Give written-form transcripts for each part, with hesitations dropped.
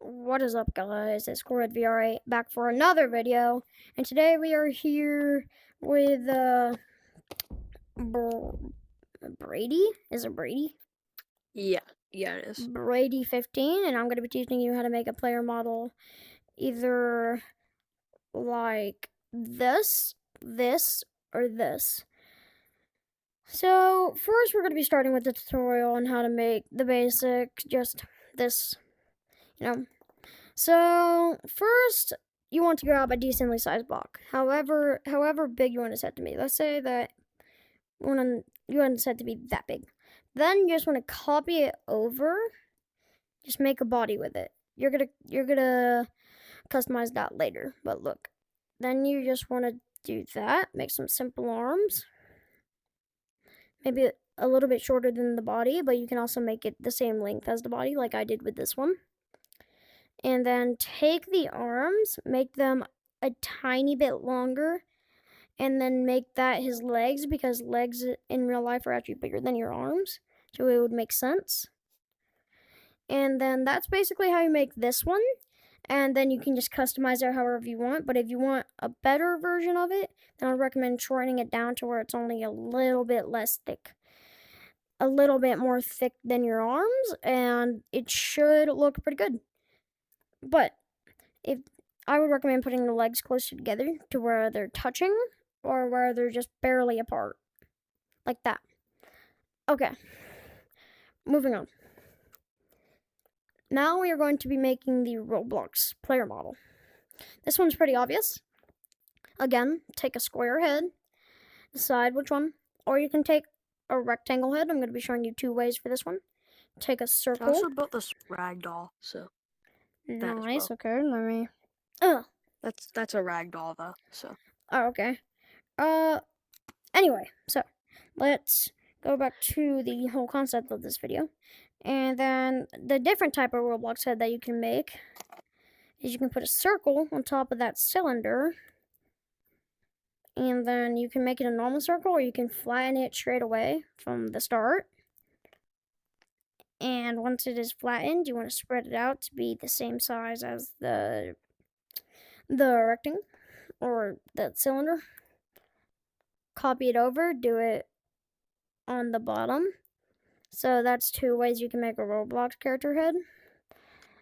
What is up, guys? It's Corrid VR8 back for another video, and today we are here with Brady. Is it Brady? Yeah, it is. Brady15, and I'm going to be teaching you how to make a player model either like this, or this. So, first we're going to be starting with the tutorial on how to make the basic, just this, So, first, you want to grab a decently sized block. However big you want to set to be. Let's say that you want to set to be that big. Then you just want to copy it over. Just make a body with it. You're gonna customize that later. But look, then you just want to do that. Make some simple arms. Maybe a little bit shorter than the body, but you can also make it the same length as the body, like I did with this one. And then take the arms, make them a tiny bit longer, and then make that his legs, because legs in real life are actually bigger than your arms, so it would make sense. And then that's basically how you make this one, and then you can just customize it however you want. But if you want a better version of it, then I would recommend shortening it down to where it's only a little bit less thick, a little bit more thick than your arms, and it should look pretty good. But if I would recommend putting the legs closer together to where they're touching or where they're just barely apart, like that. Okay, moving on. Now we are going to be making the Roblox player model. This one's pretty obvious. Again, take a square head, decide which one, or you can take a rectangle head. I'm going to be showing you two ways for this one. Take a circle. I also built this ragdoll, so nice. Well. Okay, let me. That's a ragdoll though. So. Oh, okay. Anyway, so let's go back to the whole concept of this video. And then the different type of Roblox head that you can make is you can put a circle on top of that cylinder. And then you can make it a normal circle, or you can flatten it straight away from the start. And once it is flattened, you want to spread it out to be the same size as the rectangle or the cylinder. Copy it over, do it on the bottom. So that's two ways you can make a Roblox character head.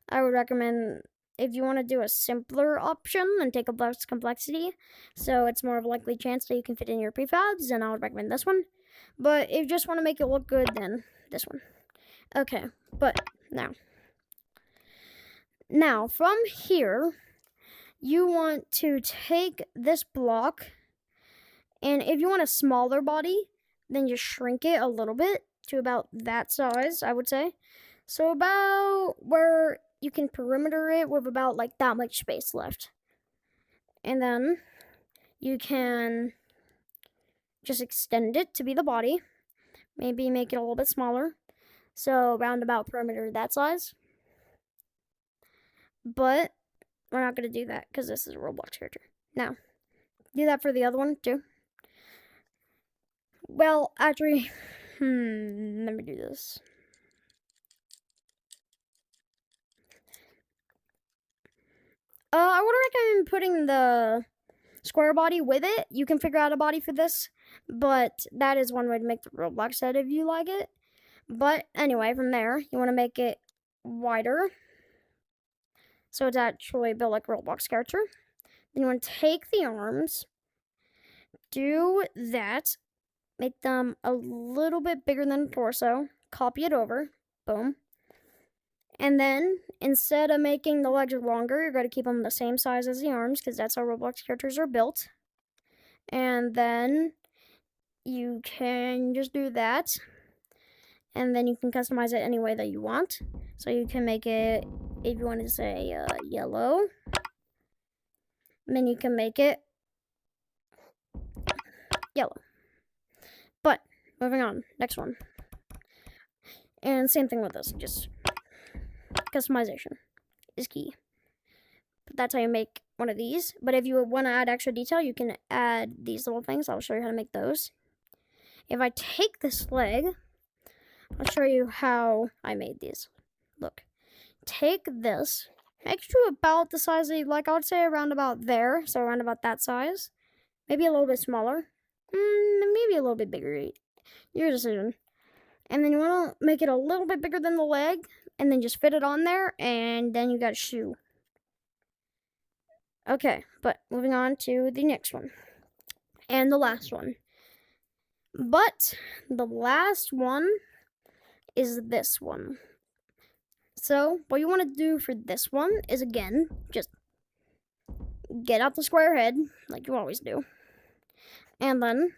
I would recommend, if you want to do a simpler option and take a less complexity, so it's more of a likely chance that you can fit in your prefabs, then I would recommend this one. But if you just want to make it look good, then this one. Okay, but now from here, you want to take this block, and if you want a smaller body, then just shrink it a little bit to about that size, I would say. So about where you can perimeter it with about like that much space left. And then you can just extend it to be the body. Maybe make it a little bit smaller. So roundabout perimeter that size. But we're not going to do that because this is a Roblox character. Now, do that for the other one too. Well, actually, let me do this. I would recommend putting the square body with it. You can figure out a body for this, but that is one way to make the Roblox set if you like it. But anyway, from there, you want to make it wider, so it's actually built like a Roblox character. Then you want to take the arms, do that, make them a little bit bigger than the torso, copy it over, boom. And then, instead of making the legs longer, you're going to keep them the same size as the arms, because that's how Roblox characters are built. And then you can just do that. And then you can customize it any way that you want. So you can make it, if you want to say yellow, then you can make it yellow. But, moving on, next one. And same thing with this, just customization is key. But that's how you make one of these. But if you want to add extra detail, you can add these little things. I'll show you how to make those. If I take this leg, I'll show you how I made these. Look, take this, Make it to about the size that you like. I would say around about there, so around about that size. Maybe a little bit smaller. Maybe a little bit bigger. Your decision. And then you want to make it a little bit bigger than the leg, and then just fit it on there, and then you got a shoe. Okay, but moving on to the next one. And the last one. But the last one is this one. So, what you want to do for this one is, again, just get out the square head, like you always do. And then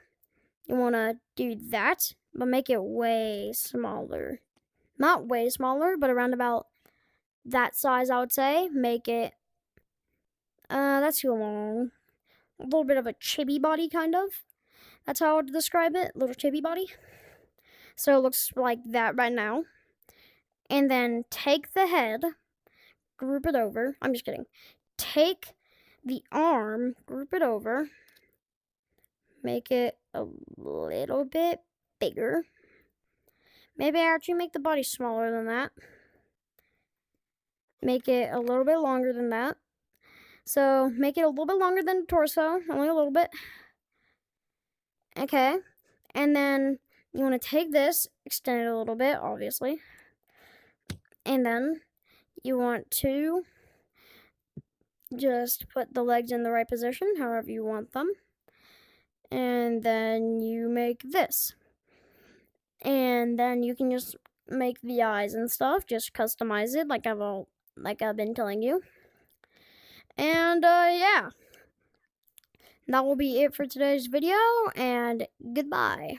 you want to do that, but make it way smaller. Not way smaller, but around about that size, I would say. Make it, that's too long. A little bit of a chibi body, kind of. That's how I would describe it, little chibi body. So it looks like that right now. And then take the head, group it over. I'm just kidding. Take the arm, group it over. Make it a little bit bigger. Maybe actually make the body smaller than that. Make it a little bit longer than that. So make it a little bit longer than the torso, only a little bit. Okay. And then you want to take this, extend it a little bit, obviously. And then you want to just put the legs in the right position, however you want them. And then you make this. And then you can just make the eyes and stuff, just customize it like I've been telling you. And yeah. That will be it for today's video, and goodbye.